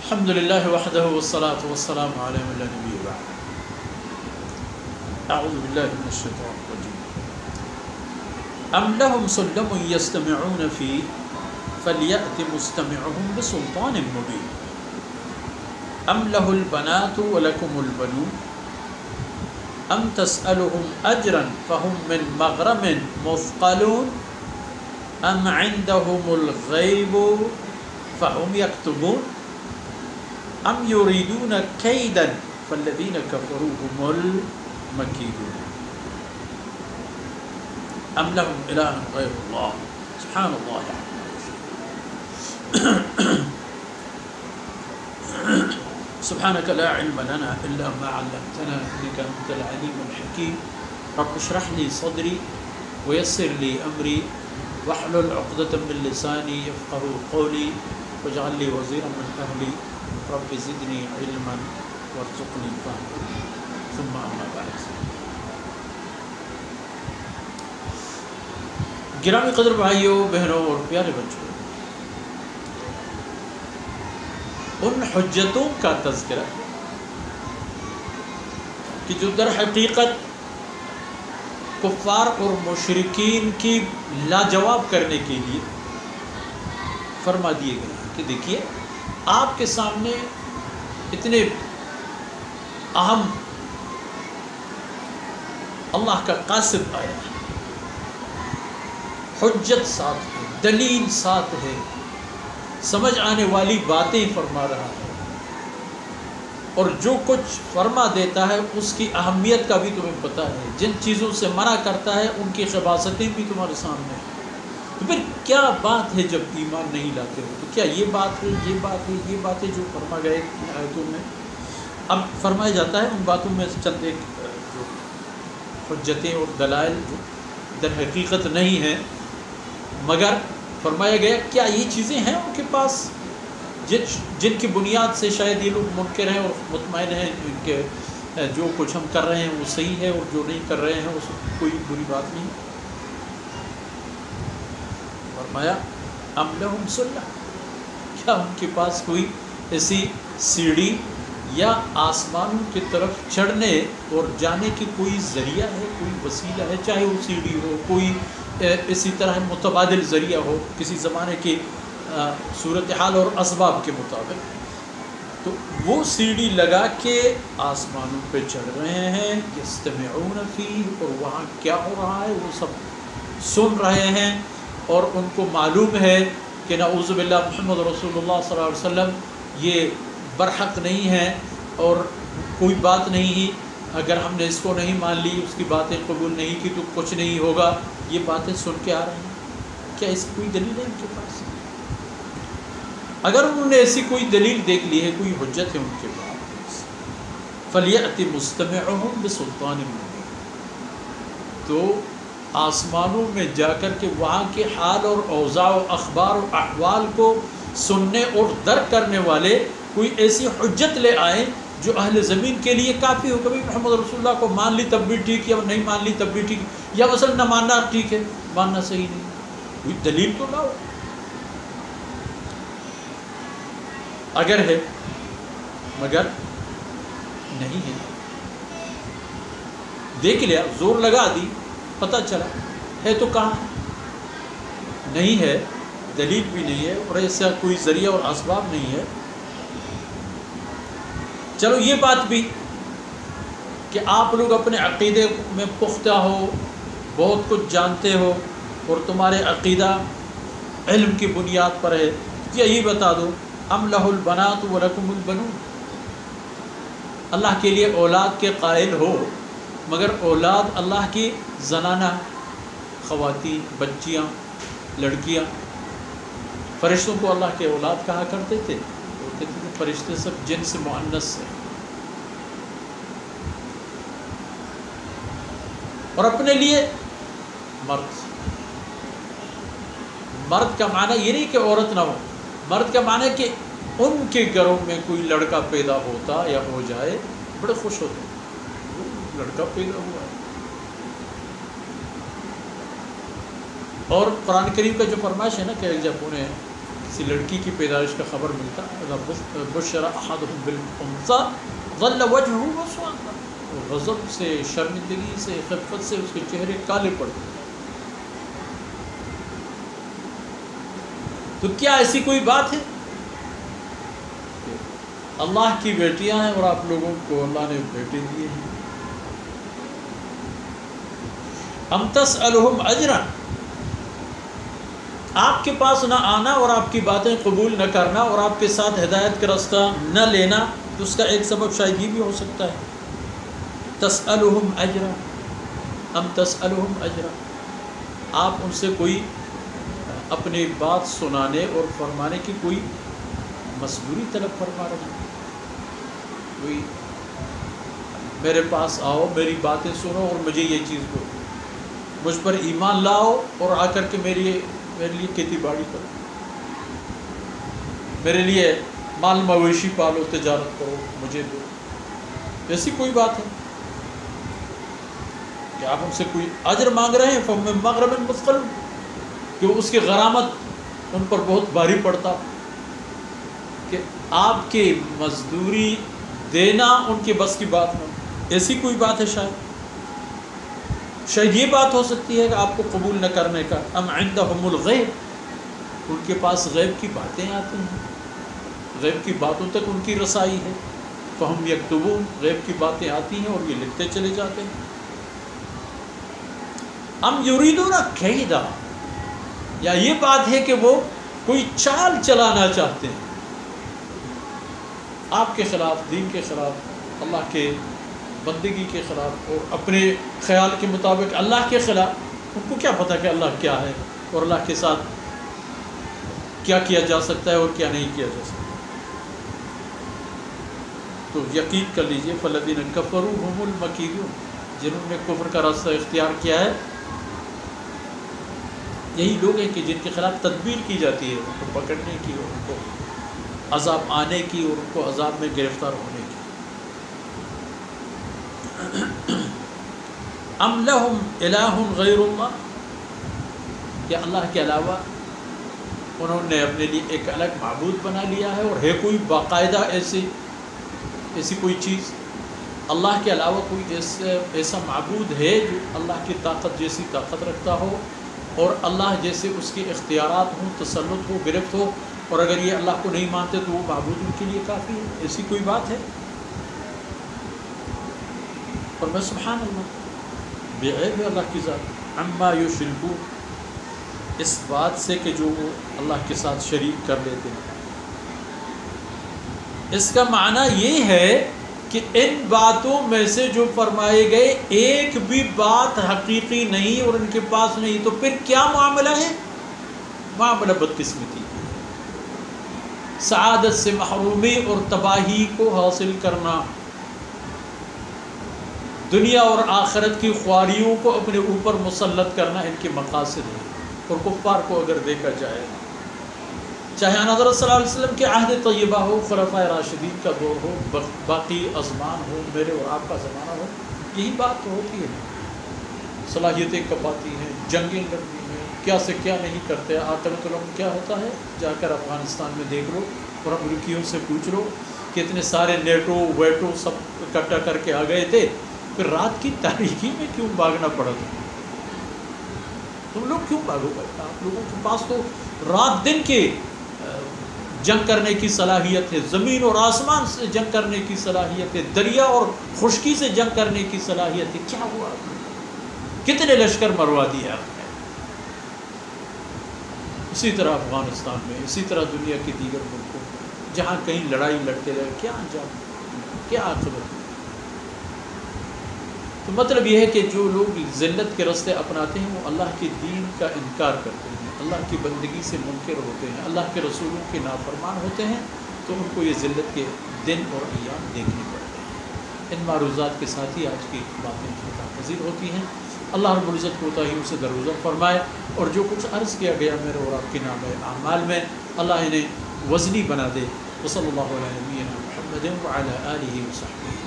الحمد للہ وحدہ والصلاة والسلام علی من لا نبی بعد. اعوذ باللہ من الشیطان الرجیم. ام لهم سلم یستمعون فیہ فلیأت مستمعهم بسلطان مبین. ام له البنات ولکم البنون ام تسألهم اجرا فهم من مغرم مثقلون ام عندهم الغیب فهم یکتبون ام یریدون کیدا فالذین کفروا هم المکیدون. ام لهم الہ غیر اللہ سبحان اللہ. سبحانك لا علم لنا الا ما علمتنا انك انت العليم الحكيم. رب اشرح لي صدري ويسر لي امري واحلل عقدة من لساني يفقهوا قولي واجعل لي وزيرا من اهلي رب زدنی علما وارزقنی فہما. ثم اما بعد. گرامی قدر بھائیوں بہنوں اور پیارے بچوں، ان حجتوں کا تذکرہ کہ جو در حقیقت کفار اور مشرکین کی لاجواب کرنے کے لیے فرما دیے گئے ہیں کہ دیکھیے آپ کے سامنے اتنے اہم اللہ کا قاصد آیا ہے، حجت ساتھ ہے، دلیل ساتھ ہے، سمجھ آنے والی باتیں فرما رہا ہے، اور جو کچھ فرما دیتا ہے اس کی اہمیت کا بھی تمہیں پتہ ہے، جن چیزوں سے منع کرتا ہے ان کی خباثتیں بھی تمہارے سامنے ہیں. تو پھر کیا بات ہے جب ایمان نہیں لاتے ہو؟ تو کیا یہ بات ہے، یہ بات ہے، یہ باتیں جو فرما گئے آیتوں میں. اب فرمایا جاتا ہے ان باتوں میں چند ایک جو حجتیں اور دلائل جو در حقیقت نہیں ہیں، مگر فرمایا گیا کیا یہ چیزیں ہیں ان کے پاس جن کی بنیاد سے شاید یہ لوگ منکر ہیں اور مطمئن ہیں کہ جو کچھ ہم کر رہے ہیں وہ صحیح ہے اور جو نہیں کر رہے ہیں اس کوئی بری بات نہیں. فرمایا ام لہم سلم، کیا ان کے پاس کوئی ایسی سیڑھی یا آسمانوں کی طرف چڑھنے اور جانے کی کوئی ذریعہ ہے، کوئی وسیلہ ہے، چاہے وہ سیڑھی ہو، کوئی اسی طرح متبادل ذریعہ ہو کسی زمانے کی صورتحال اور اسباب کے مطابق. تو وہ سیڑھی لگا کے آسمانوں پہ چڑھ رہے ہیں، یستمعون فیہ، اور وہاں کیا ہو رہا ہے وہ سب سن رہے ہیں، اور ان کو معلوم ہے کہ نعوذ باللہ محمد رسول اللہ صلی اللہ علیہ وسلم یہ برحق نہیں ہے اور کوئی بات نہیں ہی، اگر ہم نے اس کو نہیں مان لی، اس کی باتیں قبول نہیں کی تو کچھ نہیں ہوگا. یہ باتیں سن کے آ رہے ہیں، کیا اس کی کوئی دلیل ہے ان کے پاس؟ اگر انہوں نے ایسی کوئی دلیل دیکھ لی ہے، کوئی حجت ہے ان کے پاس، فلیأت مستمعهم بسلطان مبین، تو آسمانوں میں جا کر کے وہاں کے حال اور اوضاع و اخبار و احوال کو سننے اور درک کرنے والے کوئی ایسی حجت لے آئیں جو اہل زمین کے لیے کافی ہو. کبھی محمد رسول اللہ کو مان لی تب بھی ٹھیک، یا نہیں مان لی تب بھی ٹھیک، یا مثلا نہ ماننا ٹھیک ہے، ماننا صحیح نہیں. کوئی دلیل تو لاؤ. اگر ہے مگر نہیں ہے، دیکھ لیا، زور لگا دی، پتہ چلا ہے تو کہاں نہیں ہے، دلیل بھی نہیں ہے اور ایسا کوئی ذریعہ اور اسباب نہیں ہے. چلو یہ بات بھی کہ آپ لوگ اپنے عقیدے میں پختہ ہو، بہت کچھ جانتے ہو اور تمہارے عقیدہ علم کی بنیاد پر ہے، یہی بتا دو ام لہ البنات ولکم البنون، اللہ کے لیے اولاد کے قائل ہو، مگر اولاد اللہ کی زنانہ، خواتین، بچیاں، لڑکیاں. فرشتوں کو اللہ کے اولاد کہا کرتے تھے، کہتے تھے فرشتے سب جنس مؤنث سے. اور اپنے لیے مرد. مرد کا معنی یہ نہیں کہ عورت نہ ہو، مرد کا معنی کہ ان کے گھروں میں کوئی لڑکا پیدا ہوتا یا ہو جائے بڑے خوش ہوتے، لڑکا پیدا ہوا ہے. اور قرآن کریم کا جو فرمائش ہے نا کہ جب انہیں کسی لڑکی کی پیدائش کا خبر ملتا بشر احدهم بالانثى ظل وجهه مسودا، غضب سے، شرمندگی سے، خفت سے اس کے چہرے کالے پڑتے۔ تو کیا ایسی کوئی بات ہے؟ اللہ کی بیٹیاں ہیں اور آپ لوگوں کو اللہ نے بیٹے دیے ہیں۔ ام تسألهم اجرا، آپ کے پاس نہ آنا اور آپ کی باتیں قبول نہ کرنا اور آپ کے ساتھ ہدایت کا راستہ نہ لینا، تو اس کا ایک سبب شاید یہ بھی ہو سکتا ہے۔ تسألهم اجرا، ام تسألهم اجرا، آپ ان سے کوئی اپنی بات سنانے اور فرمانے کی کوئی مزدوری طلب فرما رہے ہیں، کوئی میرے پاس آؤ، میری باتیں سنو اور مجھے یہ چیز دو، مجھ پر ایمان لاؤ اور آ کر کے میرے لیے کھیتی باڑی کرو، میرے لیے مال مویشی پالو، تجارت کرو، مجھے دو۔ ایسی کوئی بات ہے کہ آپ ان سے کوئی اجر مانگ رہے ہیں؟ فَمِن مَغْرَمٍ مُثْقَلٌ، کہ اس کی غرامت ان پر بہت بھاری پڑتا، کہ آپ کی مزدوری دینا ان کے بس کی بات نہ ہو۔ ایسی کوئی بات ہے؟ شاید یہ بات ہو سکتی ہے کہ آپ کو قبول نہ کرنے کا۔ ام عندهم الغیب، ان کے پاس غیب کی باتیں آتی ہیں، غیب کی باتوں تک ان کی رسائی ہے۔ فہم یکتبون، غیب کی باتیں آتی ہیں اور یہ لکھتے چلے جاتے ہیں۔ ام یریدون کیدا، یا یہ بات ہے کہ وہ کوئی چال چلانا چاہتے ہیں آپ کے خلاف، دین کے خلاف، اللہ کے بندگی کے خلاف، اور اپنے خیال کے مطابق اللہ کے خلاف۔ ان کو کیا پتہ کہ اللہ کیا ہے اور اللہ کے ساتھ کیا کیا جا سکتا ہے اور کیا نہیں کیا جا سکتا۔ تو یقین کر لیجئے فالذین کفروا هم المکیدون، جنہوں نے کفر کا راستہ اختیار کیا ہے، یہی لوگ ہیں کہ جن کے خلاف تدبیر کی جاتی ہے، ان کو پکڑنے کی اور ان کو عذاب آنے کی اور ان کو عذاب میں گرفتار ہونے کی۔ ام لہم الہ غیر اللہ، کیا اللہ کے علاوہ انہوں نے اپنے لیے ایک الگ معبود بنا لیا ہے؟ اور ہے کوئی باقاعدہ ایسی کوئی چیز، اللہ کے علاوہ کوئی ایسا معبود ہے جو اللہ کی طاقت جیسی طاقت رکھتا ہو اور اللہ جیسے اس کے اختیارات ہوں، تسلط ہو، گرفت ہو، اور اگر یہ اللہ کو نہیں مانتے تو وہ معبود ان کے لیے کافی ہے؟ ایسی کوئی بات ہے؟ اور میں سبحان اللہ، بے عیب ہے اللہ کی ذات، عما یشرکون، اس بات سے کہ جو وہ اللہ کے ساتھ شریک کر لیتے ہیں۔ اس کا معنی یہ ہے کہ ان باتوں میں سے جو فرمائے گئے ایک بھی بات حقیقی نہیں اور ان کے پاس نہیں، تو پھر کیا معاملہ ہے؟ معاملہ بدقسمتی، سعادت سے محرومی اور تباہی کو حاصل کرنا، دنیا اور آخرت کی خواریوں کو اپنے اوپر مسلط کرنا ان کے مقاصد ہیں۔ اور کفار کو اگر دیکھا جائے، چاہے حضرت صلی اللہ علیہ وسلم کے عہد طیبہ ہو، خلفائے راشدین کا دور ہو، باقی ازمان ہو، میرے اور آپ کا زمانہ ہو، یہی بات تو ہوتی ہے، صلاحیتیں کپاتی ہیں، جنگیں لڑتی ہیں، کیا سے کیا نہیں کرتے۔ آخرت الامر کیا ہوتا ہے؟ جا کر افغانستان میں دیکھ لو اور امریکیوں سے پوچھ لو کہ اتنے سارے نیٹو ویٹو سب اکٹھا کر کے آ گئے تھے، پھر رات کی تاریکی میں کیوں بھاگنا پڑا تم لوگ کیوں بھاگو گے؟ آپ لوگوں کے پاس تو رات دن کے جنگ کرنے کی صلاحیت ہے، زمین اور آسمان سے جنگ کرنے کی صلاحیت ہے، دریا اور خشکی سے جنگ کرنے کی صلاحیت ہے۔ کیا ہوا؟ کتنے لشکر مروا دیا آپ نے؟ اسی طرح افغانستان میں، اسی طرح دنیا کے دیگر ملکوں میں جہاں کہیں لڑائی لڑتے رہے، کیا انجام، کیا عاقبت؟ تو مطلب یہ ہے کہ جو لوگ ذلت کے راستے اپناتے ہیں وہ اللہ کے دین کا انکار کرتے ہیں، اللہ کی بندگی سے منکر ہوتے ہیں، اللہ کے رسولوں کے نافرمان ہوتے ہیں، تو ان کو یہ ذلت کے دن اور ایام دیکھنے پڑتے ہیں۔ ان معروضات کے ساتھ ہی آج کی باتیں ختم پذیر ہوتی ہیں۔ اللہ رب العزت کوتاہیوں سے درگزر فرمائے، اور جو کچھ عرض کیا گیا میرے اور آپ کے نام اعمال میں، اللہ انہیں وزنی بنا دے۔ وصلی اللہ علیہ محمد وعلی آلہ وصحبہ۔